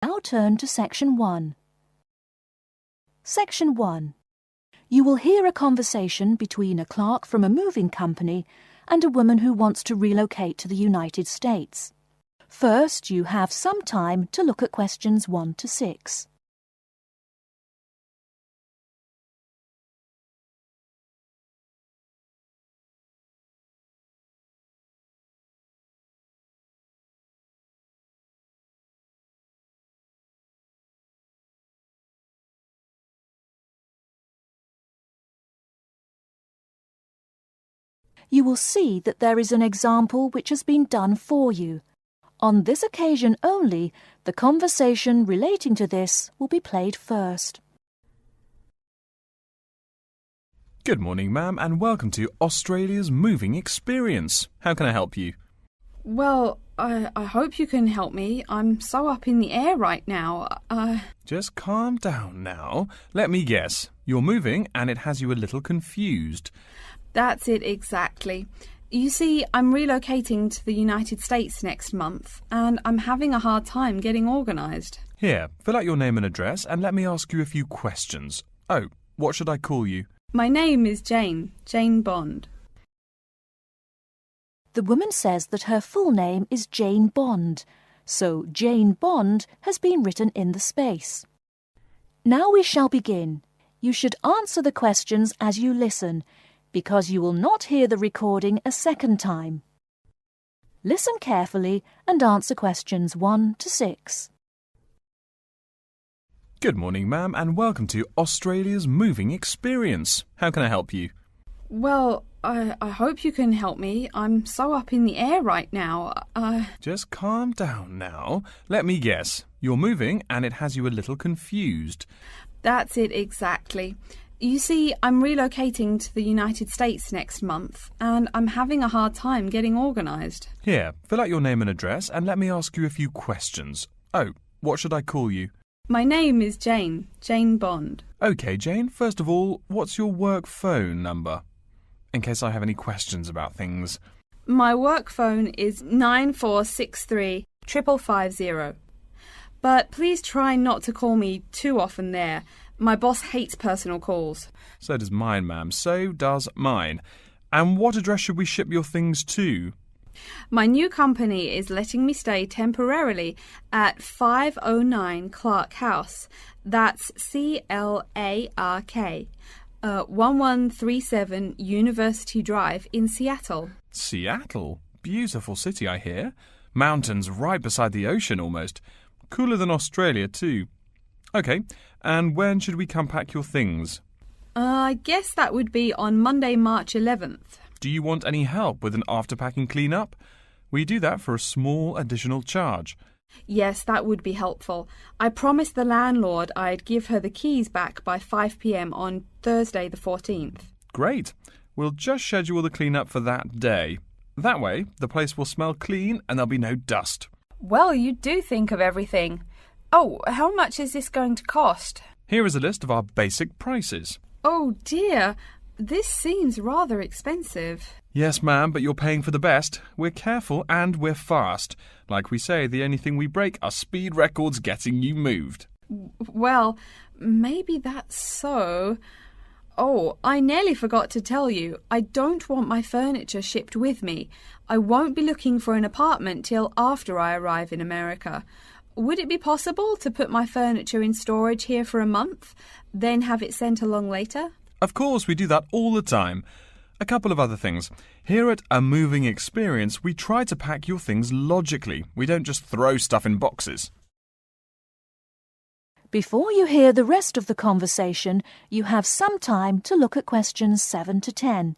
Now turn to Section 1. Section 1. You will hear a conversation between a clerk from a moving company and a woman who wants to relocate to the United States. First, you have some time to look at questions 1 to 6. You will see that there is an example which has been done for you. On this occasion only, the conversation relating to this will be played first. Good morning, ma'am, and welcome to Australia's Moving Experience. How can I help you? Well, I hope you can help me. I'm so up in the air right now. Just calm down now. Let me guess. You're moving and it has you a little confused. That's it exactly. You see, I'm relocating to the United States next month, and I'm having a hard time getting organised. Here, fill out your name and address and let me ask you a few questions. Oh, what should I call you? My name is Jane Bond. The woman says that her full name is Jane Bond, so Jane Bond has been written in the space. Now we shall begin. You should answer the questions as you listen, because you will not hear the recording a second time. Listen carefully and answer questions 1 to 6. Good morning, ma'am, and welcome to Australia's Moving Experience. How can I help you? Well, I hope you can help me. I'm so up in the air right now. Just calm down now. Let me guess. You're moving and it has you a little confused. That's it exactly. You see, I'm relocating to the United States next month, and I'm having a hard time getting organised. Here, fill out your name and address and let me ask you a few questions. Oh, what should I call you? My name is Jane Bond. OK, Jane, first of all, what's your work phone number? In case I have any questions about things. My work phone is 9463 550. But please try not to call me too often there. My boss hates personal calls. So does mine, ma'am. So does mine. And what address should we ship your things to? My new company is letting me stay temporarily at 509 Clark House. That's Clark. 1137 University Drive in Seattle. Seattle? Beautiful city, I hear. Mountains right beside the ocean almost. Cooler than Australia too. OK, and when should we come pack your things? I guess that would be on Monday, March 11th. Do you want any help with an after-packing clean-up? We do that for a small additional charge. Yes, that would be helpful. I promised the landlord I'd give her the keys back by 5 p.m. on Thursday the 14th. Great. We'll just schedule the clean-up for that day. That way, the place will smell clean and there'll be no dust. Well, you do think of everything. Oh, how much is this going to cost? Here is a list of our basic prices. Oh dear, this seems rather expensive. Yes, ma'am, but you're paying for the best. We're careful and we're fast. Like we say, the only thing we break are speed records getting you moved. Well, maybe that's so. Oh, I nearly forgot to tell you. I don't want my furniture shipped with me. I won't be looking for an apartment till after I arrive in America. Would it be possible to put my furniture in storage here for a month, then have it sent along later? Of course, we do that all the time. A couple of other things. Here at A Moving Experience, we try to pack your things logically. We don't just throw stuff in boxes. Before you hear the rest of the conversation, you have some time to look at questions 7 to 10.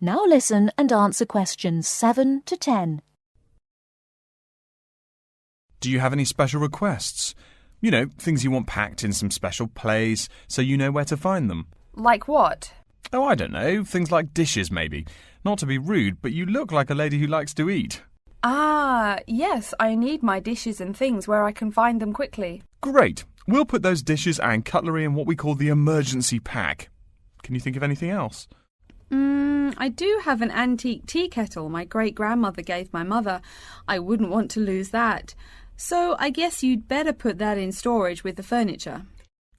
Now listen and answer questions 7 to 10. Do you have any special requests? You know, things you want packed in some special place so you know where to find them. Like what? Oh, I don't know. Things like dishes, maybe. Not to be rude, but you look like a lady who likes to eat. Ah, yes, I need my dishes and things where I can find them quickly. Great. We'll put those dishes and cutlery in what we call the emergency pack. Can you think of anything else? I do have an antique tea kettle my great-grandmother gave my mother. I wouldn't want to lose that. So I guess you'd better put that in storage with the furniture.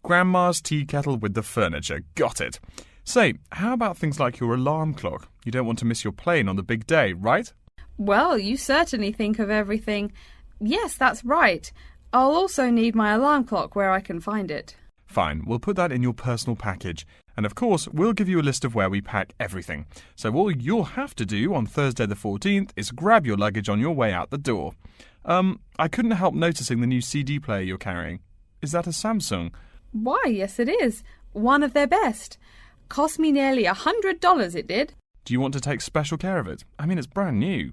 Grandma's tea kettle with the furniture. Got it. Say, how about things like your alarm clock? You don't want to miss your plane on the big day, right? Well, you certainly think of everything. Yes, that's right. I'll also need my alarm clock where I can find it. Fine, we'll put that in your personal package. And of course, we'll give you a list of where we pack everything. So all you'll have to do on Thursday the 14th is grab your luggage on your way out the door. I couldn't help noticing the new CD player you're carrying. Is that a Samsung? Why, yes it is. One of their best. Cost me nearly $100 it did. Do you want to take special care of it? I mean, it's brand new.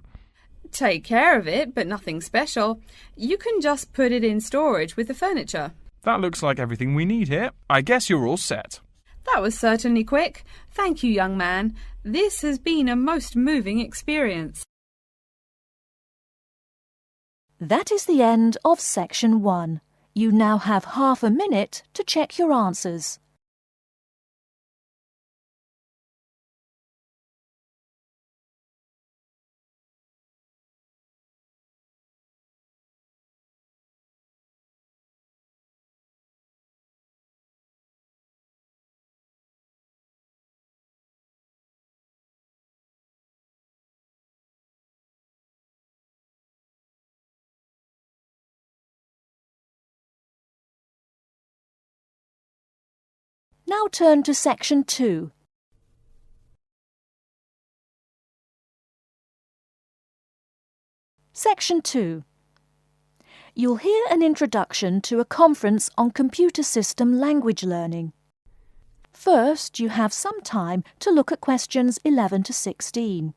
Take care of it, but nothing special. You can just put it in storage with the furniture. That looks like everything we need here. I guess you're all set. That was certainly quick. Thank you, young man. This has been a most moving experience. That is the end of Section 1. You now have half a minute to check your answers. Now turn to Section 2. Section 2. You'll hear an introduction to a conference on computer system language learning. First, you have some time to look at questions 11 to 16.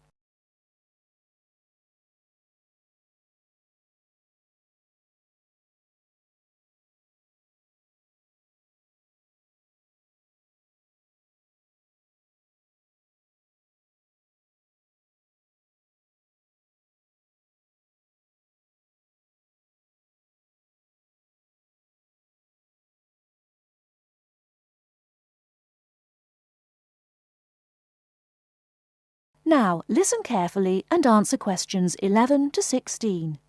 Now, listen carefully and answer questions 11 to 16.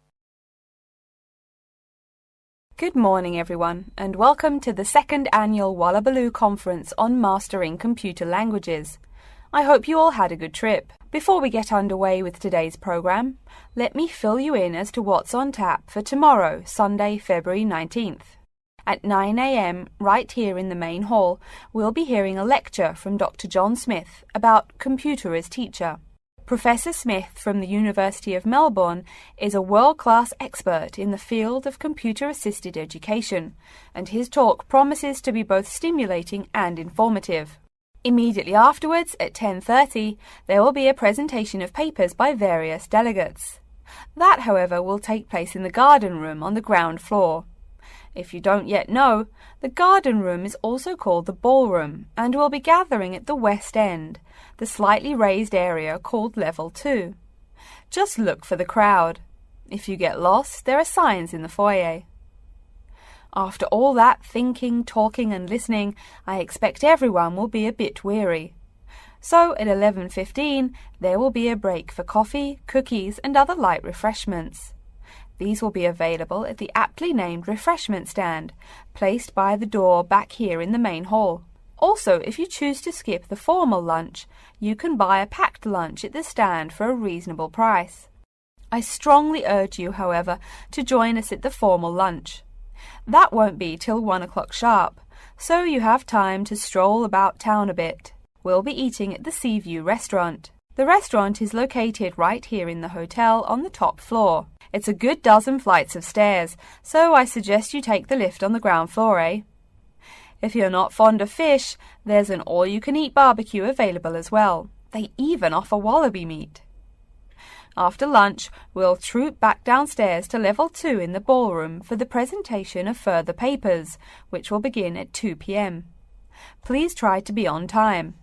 Good morning, everyone, and welcome to the second annual Wallabaloo Conference on Mastering Computer Languages. I hope you all had a good trip. Before we get underway with today's program, let me fill you in as to what's on tap for tomorrow, Sunday, February 19th. At 9 a.m, right here in the main hall, we'll be hearing a lecture from Dr. John Smith about computer as teacher. Professor Smith from the University of Melbourne is a world-class expert in the field of computer-assisted education, and his talk promises to be both stimulating and informative. Immediately afterwards, at 10:30, there will be a presentation of papers by various delegates. That, however, will take place in the garden room on the ground floor. If you don't yet know, the garden room is also called the ballroom and will be gathering at the west end, the slightly raised area called Level 2. Just look for the crowd. If you get lost, there are signs in the foyer. After all that thinking, talking and listening, I expect everyone will be a bit weary. So at 11:15, there will be a break for coffee, cookies and other light refreshments. These will be available at the aptly named refreshment stand, placed by the door back here in the main hall. Also, if you choose to skip the formal lunch, you can buy a packed lunch at the stand for a reasonable price. I strongly urge you, however, to join us at the formal lunch. That won't be till 1 o'clock sharp, so you have time to stroll about town a bit. We'll be eating at the Seaview restaurant. The restaurant is located right here in the hotel on the top floor. It's a good dozen flights of stairs, so I suggest you take the lift on the ground floor, eh? If you're not fond of fish, there's an all-you-can-eat barbecue available as well. They even offer wallaby meat. After lunch, we'll troop back downstairs to Level 2 in the ballroom for the presentation of further papers, which will begin at 2 p.m. Please try to be on time.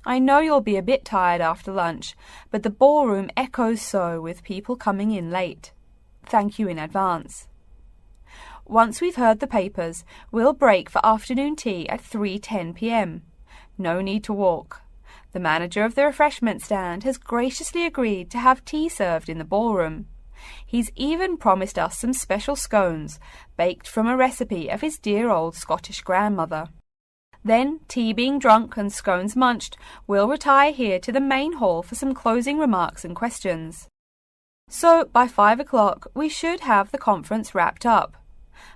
I know you'll be a bit tired after lunch, but the ballroom echoes so with people coming in late. Thank you in advance. Once we've heard the papers, we'll break for afternoon tea at 3:10 p.m. No need to walk. The manager of the refreshment stand has graciously agreed to have tea served in the ballroom. He's even promised us some special scones, baked from a recipe of his dear old Scottish grandmother. Then, tea being drunk and scones munched, we'll retire here to the main hall for some closing remarks and questions. So, by 5 o'clock, we should have the conference wrapped up.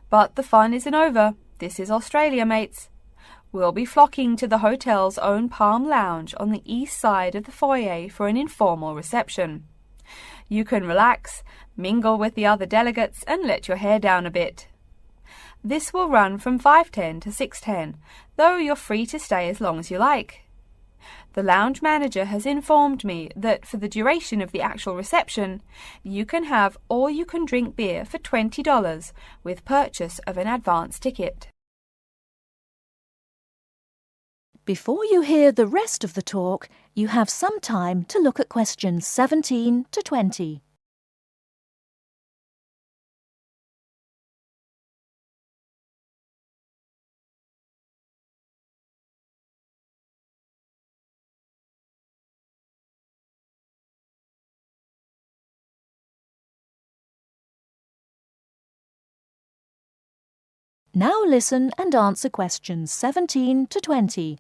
But the fun isn't over. This is Australia, mates. We'll be flocking to the hotel's own Palm Lounge on the east side of the foyer for an informal reception. You can relax, mingle with the other delegates, and let your hair down a bit. This will run from 5:10 to 6:10, though you're free to stay as long as you like. The lounge manager has informed me that for the duration of the actual reception, you can have all-you-can-drink beer for $20 with purchase of an advance ticket. Before you hear the rest of the talk, you have some time to look at questions 17 to 20. Now listen and answer questions 17 to 20.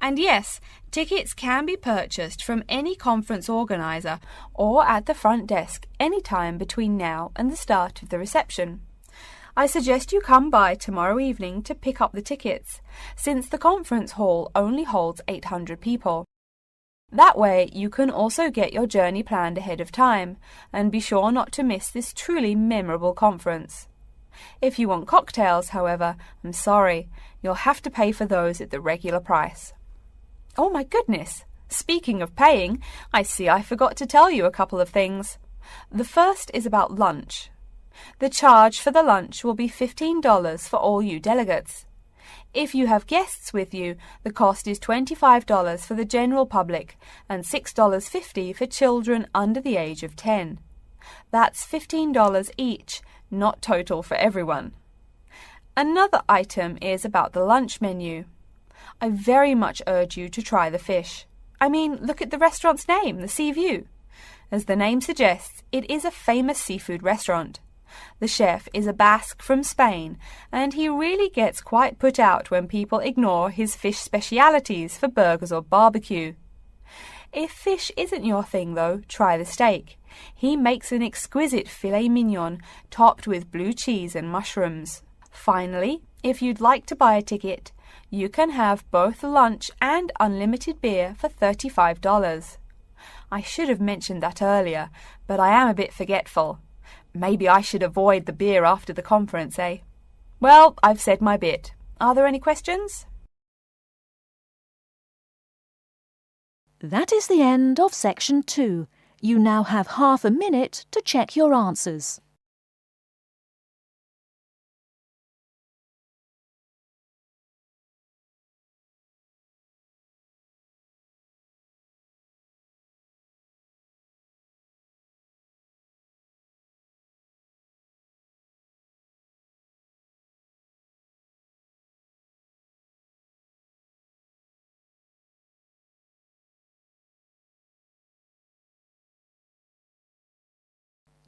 And yes, tickets can be purchased from any conference organiser or at the front desk any time between now and the start of the reception. I suggest you come by tomorrow evening to pick up the tickets, since the conference hall only holds 800 people. That way you can also get your journey planned ahead of time and be sure not to miss this truly memorable conference. If you want cocktails, however, I'm sorry, you'll have to pay for those at the regular price. Oh my goodness! Speaking of paying, I see I forgot to tell you a couple of things. The first is about lunch. The charge for the lunch will be $15 for all you delegates. If you have guests with you, the cost is $25 for the general public and $6.50 for children under the age of 10. That's $15 each, not total for everyone. Another item is about the lunch menu. I very much urge you to try the fish. I mean, look at the restaurant's name, the Sea View. As the name suggests, it is a famous seafood restaurant. The chef is a Basque from Spain, and he really gets quite put out when people ignore his fish specialities for burgers or barbecue. If fish isn't your thing, though, try the steak. He makes an exquisite filet mignon topped with blue cheese and mushrooms. Finally, if you'd like to buy a ticket, you can have both lunch and unlimited beer for $35. I should have mentioned that earlier, but I am a bit forgetful. Maybe I should avoid the beer after the conference, eh? Well, I've said my bit. Are there any questions? That is the end of section 2. You now have half a minute to check your answers.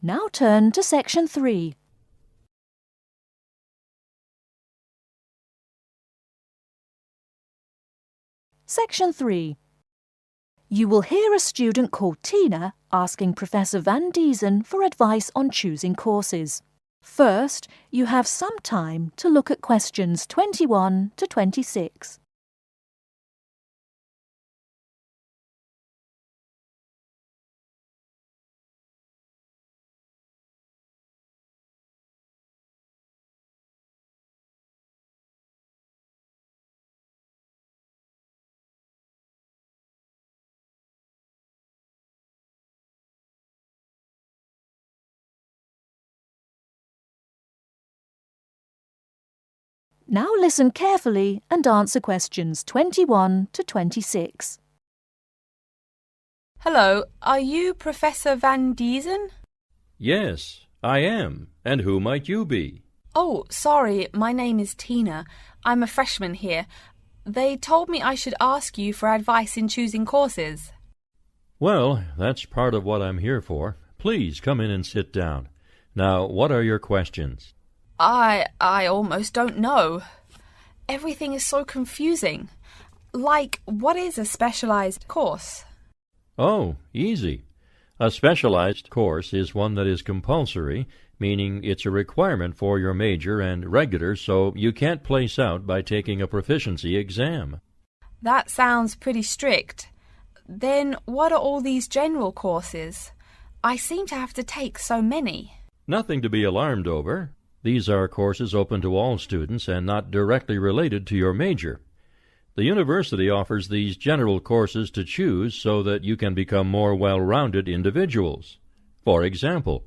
Now turn to section 3. Section 3. You will hear a student called Tina asking Professor Van Diesen for advice on choosing courses. First, you have some time to look at questions 21 to 26. Now listen carefully and answer questions 21 to 26. Hello, are you Professor Van Diesen? Yes, I am. And who might you be? Oh, sorry, my name is Tina. I'm a freshman here. They told me I should ask you for advice in choosing courses. Well, that's part of what I'm here for. Please come in and sit down. Now, what are your questions? I almost don't know. Everything is so confusing. Like, what is a specialized course? Oh, easy. A specialized course is one that is compulsory, meaning it's a requirement for your major, and regular, so you can't place out by taking a proficiency exam. That sounds pretty strict. Then what are all these general courses? I seem to have to take so many. Nothing to be alarmed over. These are courses open to all students and not directly related to your major. The university offers these general courses to choose so that you can become more well-rounded individuals. For example,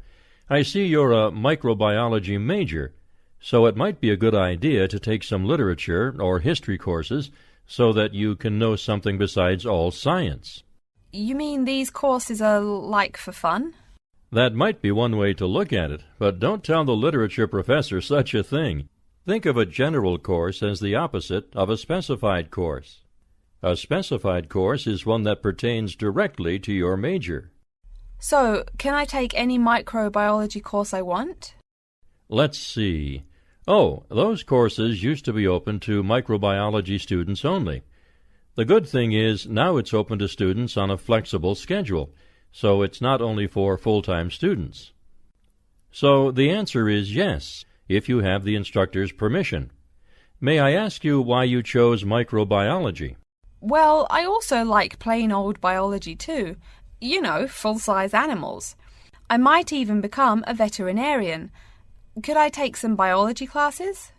I see you're a microbiology major, so it might be a good idea to take some literature or history courses so that you can know something besides all science. You mean these courses are like for fun? That might be one way to look at it, but don't tell the literature professor such a thing. Think of a general course as the opposite of a specified course. A specified course is one that pertains directly to your major. So, can I take any microbiology course I want? Let's see. Oh, those courses used to be open to microbiology students only. The good thing is now it's open to students on a flexible schedule, so it's not only for full-time students. So the answer is yes, if you have the instructor's permission. May I ask you why you chose microbiology? Well, I also like plain old biology too. You know, full-size animals. I might even become a veterinarian. Could I take some biology classes?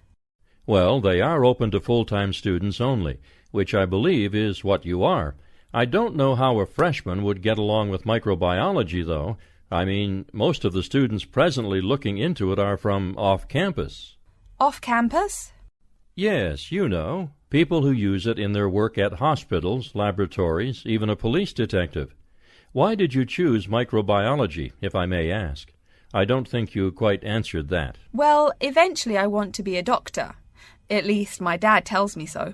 Well, they are open to full-time students only, which I believe is what you are. I don't know how a freshman would get along with microbiology, though. I mean, most of the students presently looking into it are from off-campus. Off-campus? Yes, you know, people who use it in their work at hospitals, laboratories, even a police detective. Why did you choose microbiology, if I may ask? I don't think you quite answered that. Well, eventually I want to be a doctor. At least my dad tells me so.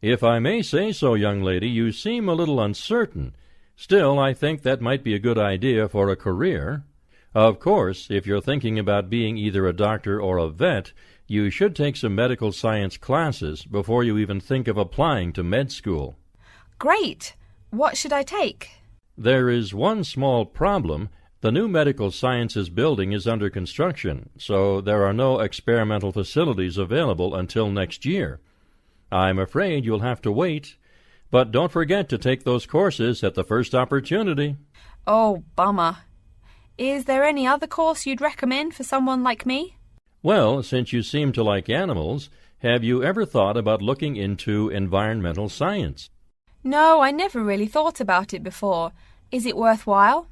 If I may say so, young lady, you seem a little uncertain. Still, I think that might be a good idea for a career. Of course, if you're thinking about being either a doctor or a vet, you should take some medical science classes before you even think of applying to med school. Great! What should I take? There is one small problem. The new medical sciences building is under construction, so there are no experimental facilities available until next year. I'm afraid you'll have to wait. But don't forget to take those courses at the first opportunity. Oh, bummer. Is there any other course you'd recommend for someone like me? Well, since you seem to like animals, have you ever thought about looking into environmental science? No, I never really thought about it before. Is it worthwhile?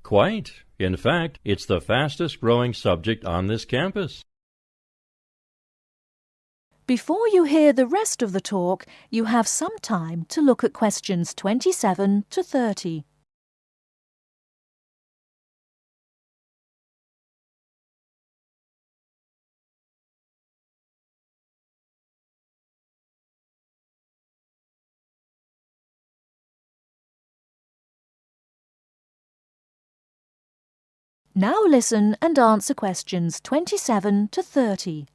Quite. In fact, it's the fastest growing subject on this campus. Before you hear the rest of the talk, you have some time to look at questions 27 to 30. Now listen and answer questions 27 to 30.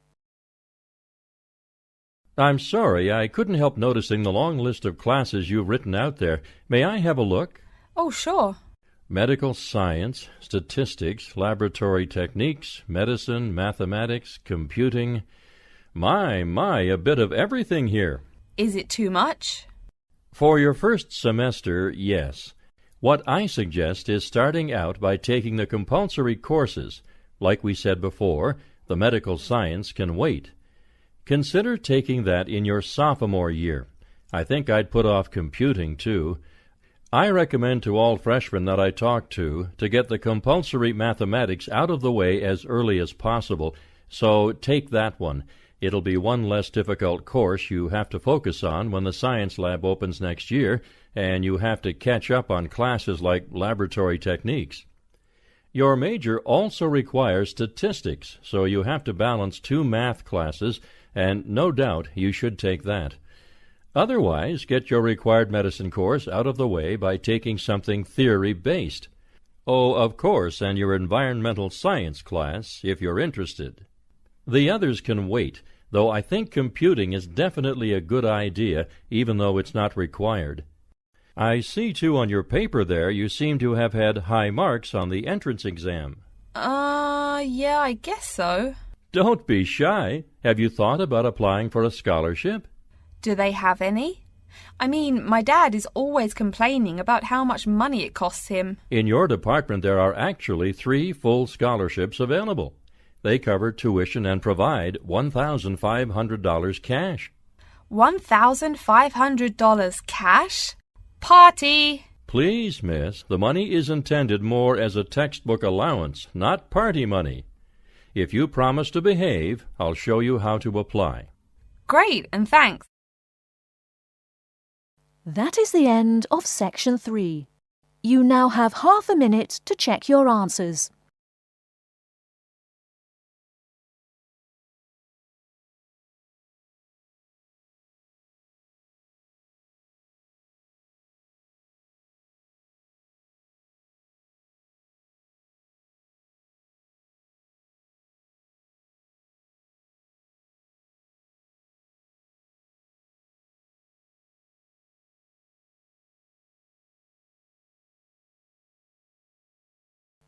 I'm sorry, I couldn't help noticing the long list of classes you've written out there. May I have a look? Oh, sure. Medical science, statistics, laboratory techniques, medicine, mathematics, computing. My, a bit of everything here. Is it too much? For your first semester, yes. What I suggest is starting out by taking the compulsory courses. Like we said before, the medical science can wait. Consider taking that in your sophomore year. I think I'd put off computing, too. I recommend to all freshmen that I talk to get the compulsory mathematics out of the way as early as possible, so take that one. It'll be one less difficult course you have to focus on when the science lab opens next year, and you have to catch up on classes like laboratory techniques. Your major also requires statistics, so you have to balance 2 math classes, and no doubt you should take that. Otherwise, get your required medicine course out of the way by taking something theory-based. Oh, of course, and your environmental science class, if you're interested. The others can wait, though I think computing is definitely a good idea, even though it's not required. I see, too, on your paper there you seem to have had high marks on the entrance exam. Yeah, I guess so. Don't be shy. Have you thought about applying for a scholarship? Do they have any? I mean, my dad is always complaining about how much money it costs him. In your department there are actually 3 full scholarships available. They cover tuition and provide $1,500 cash. $1,500 cash? Party! Please, miss, the money is intended more as a textbook allowance, not party money. If you promise to behave, I'll show you how to apply. Great, and thanks. That is the end of Section 3. You now have half a minute to check your answers.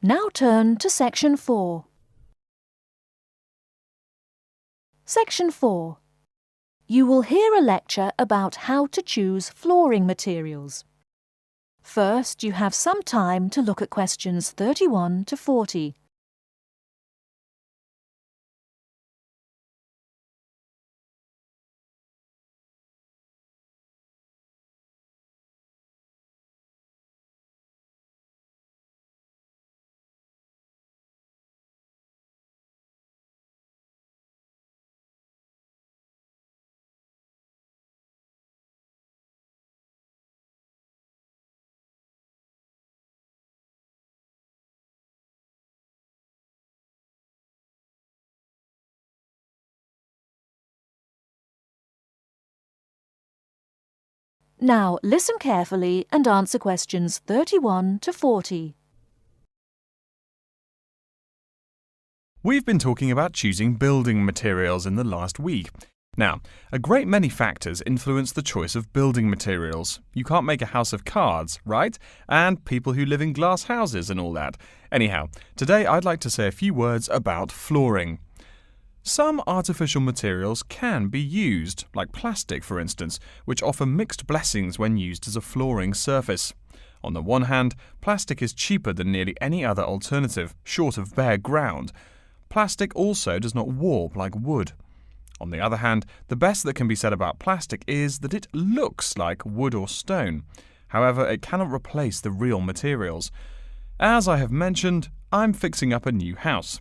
Now turn to Section 4. Section 4. You will hear a lecture about how to choose flooring materials. First, you have some time to look at questions 31 to 40. Now listen carefully and answer questions 31 to 40. We've been talking about choosing building materials in the last week. Now, a great many factors influence the choice of building materials. You can't make a house of cards, right? And people who live in glass houses and all that. Anyhow, today I'd like to say a few words about flooring. Some artificial materials can be used, like plastic for instance, which offer mixed blessings when used as a flooring surface. On the one hand, plastic is cheaper than nearly any other alternative, short of bare ground. Plastic also does not warp like wood. On the other hand, the best that can be said about plastic is that it looks like wood or stone. However, it cannot replace the real materials. As I have mentioned, I'm fixing up a new house.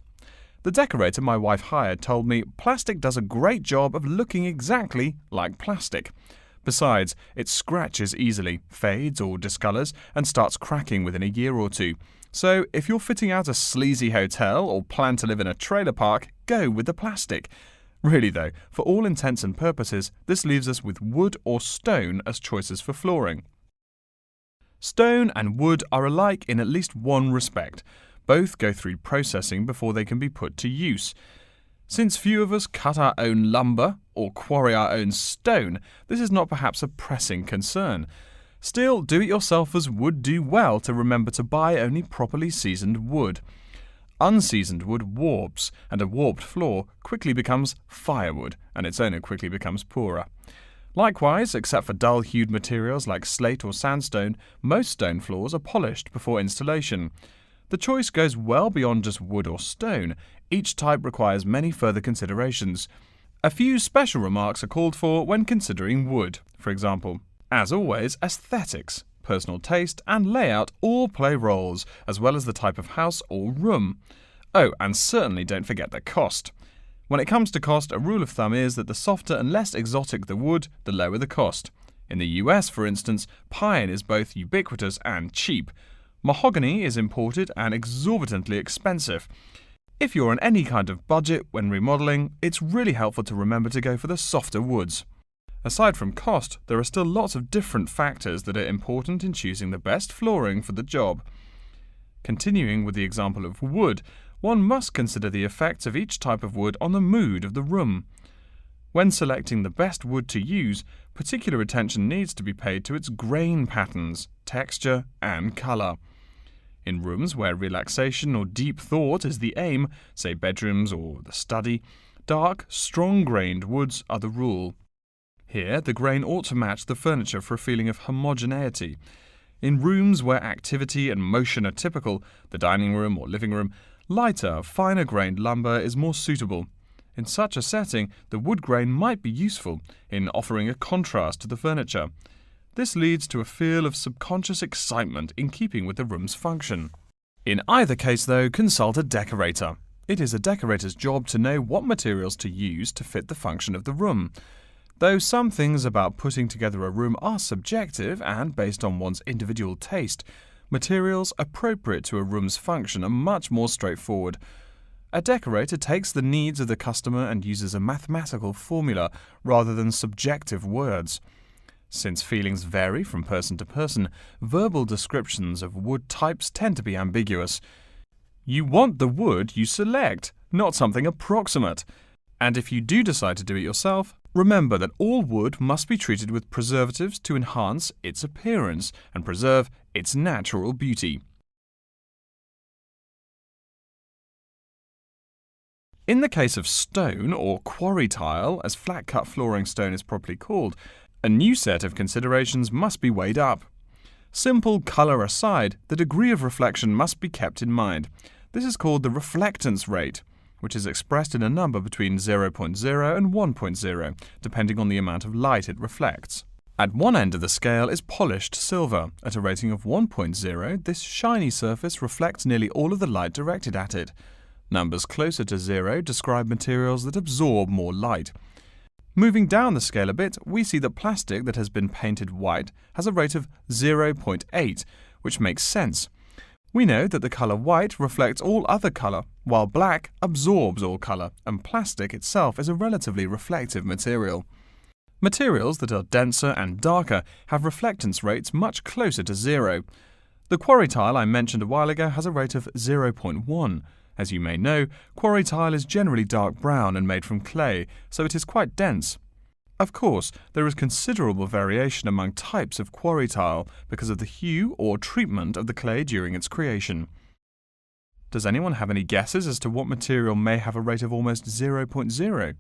The decorator my wife hired told me plastic does a great job of looking exactly like plastic. Besides, it scratches easily, fades or discolours, and starts cracking within a year or two. So if you're fitting out a sleazy hotel or plan to live in a trailer park, go with the plastic. Really though, for all intents and purposes, this leaves us with wood or stone as choices for flooring. Stone and wood are alike in at least one respect. Both go through processing before they can be put to use. Since few of us cut our own lumber or quarry our own stone, this is not perhaps a pressing concern. Still, do-it-yourselfers would do well to remember to buy only properly seasoned wood. Unseasoned wood warps, and a warped floor quickly becomes firewood, and its owner quickly becomes poorer. Likewise, except for dull-hued materials like slate or sandstone, most stone floors are polished before installation. The choice goes well beyond just wood or stone. Each type requires many further considerations. A few special remarks are called for when considering wood. For example, as always, aesthetics, personal taste, and layout all play roles, as well as the type of house or room. Oh, and certainly don't forget the cost. When it comes to cost, a rule of thumb is that the softer and less exotic the wood, the lower the cost. In the US, for instance, pine is both ubiquitous and cheap. Mahogany is imported and exorbitantly expensive. If you're on any kind of budget when remodeling, it's really helpful to remember to go for the softer woods. Aside from cost, there are still lots of different factors that are important in choosing the best flooring for the job. Continuing with the example of wood, one must consider the effects of each type of wood on the mood of the room. When selecting the best wood to use, particular attention needs to be paid to its grain patterns, texture, and colour. In rooms where relaxation or deep thought is the aim, say bedrooms or the study, dark, strong-grained woods are the rule. Here, the grain ought to match the furniture for a feeling of homogeneity. In rooms where activity and motion are typical, the dining room or living room, lighter, finer-grained lumber is more suitable. In such a setting, the wood grain might be useful in offering a contrast to the furniture. This leads to a feel of subconscious excitement in keeping with the room's function. In either case, though, consult a decorator. It is a decorator's job to know what materials to use to fit the function of the room. Though some things about putting together a room are subjective and based on one's individual taste, materials appropriate to a room's function are much more straightforward. A decorator takes the needs of the customer and uses a mathematical formula rather than subjective words. Since feelings vary from person to person, verbal descriptions of wood types tend to be ambiguous. You want the wood you select, not something approximate. And if you do decide to do it yourself, remember that all wood must be treated with preservatives to enhance its appearance and preserve its natural beauty. In the case of stone, or quarry tile, as flat-cut flooring stone is properly called, a new set of considerations must be weighed up. Simple colour aside, the degree of reflection must be kept in mind. This is called the reflectance rate, which is expressed in a number between 0.0 and 1.0, depending on the amount of light it reflects. At one end of the scale is polished silver. At a rating of 1.0, this shiny surface reflects nearly all of the light directed at it. Numbers closer to 0 describe materials that absorb more light. Moving down the scale a bit, we see that plastic that has been painted white has a rate of 0.8, which makes sense. We know that the colour white reflects all other colour, while black absorbs all colour, and plastic itself is a relatively reflective material. Materials that are denser and darker have reflectance rates much closer to 0. The quarry tile I mentioned a while ago has a rate of 0.1. As you may know, quarry tile is generally dark brown and made from clay, so it is quite dense. Of course, there is considerable variation among types of quarry tile because of the hue or treatment of the clay during its creation. Does anyone have any guesses as to what material may have a rate of almost 0.0?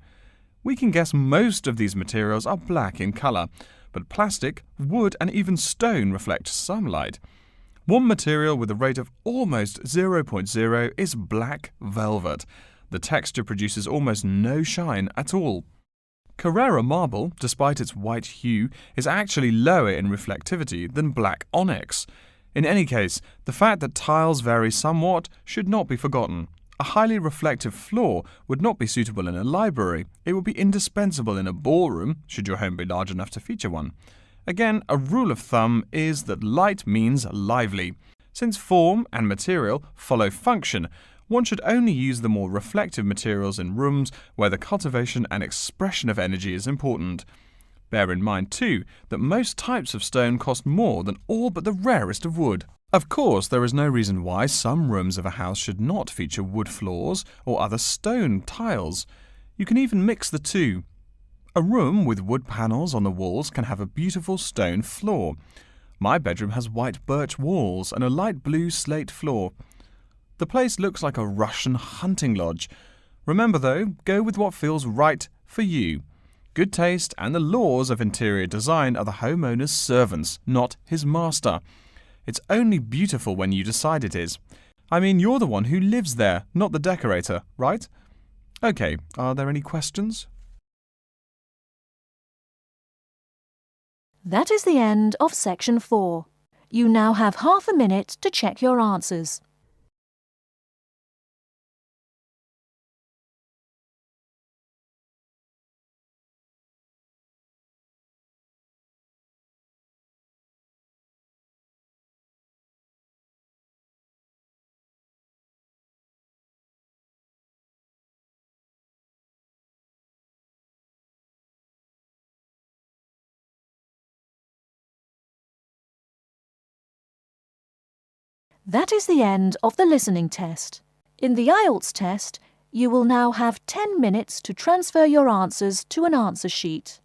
We can guess most of these materials are black in colour, but plastic, wood and even stone reflect some light. One material with a rate of almost 0.0 is black velvet. The texture produces almost no shine at all. Carrara marble, despite its white hue, is actually lower in reflectivity than black onyx. In any case, the fact that tiles vary somewhat should not be forgotten. A highly reflective floor would not be suitable in a library. It would be indispensable in a ballroom, should your home be large enough to feature one. Again, a rule of thumb is that light means lively. Since form and material follow function, one should only use the more reflective materials in rooms where the cultivation and expression of energy is important. Bear in mind, too, that most types of stone cost more than all but the rarest of wood. Of course, there is no reason why some rooms of a house should not feature wood floors or other stone tiles. You can even mix the two. A room with wood panels on the walls can have a beautiful stone floor. My bedroom has white birch walls and a light blue slate floor. The place looks like a Russian hunting lodge. Remember though, go with what feels right for you. Good taste and the laws of interior design are the homeowner's servants, not his master. It's only beautiful when you decide it is. I mean, you're the one who lives there, not the decorator, right? Okay, are there any questions? That is the end of section 4. You now have half a minute to check your answers. That is the end of the listening test. In the Ielts test, you will now have 10 minutes to transfer your answers to an answer sheet.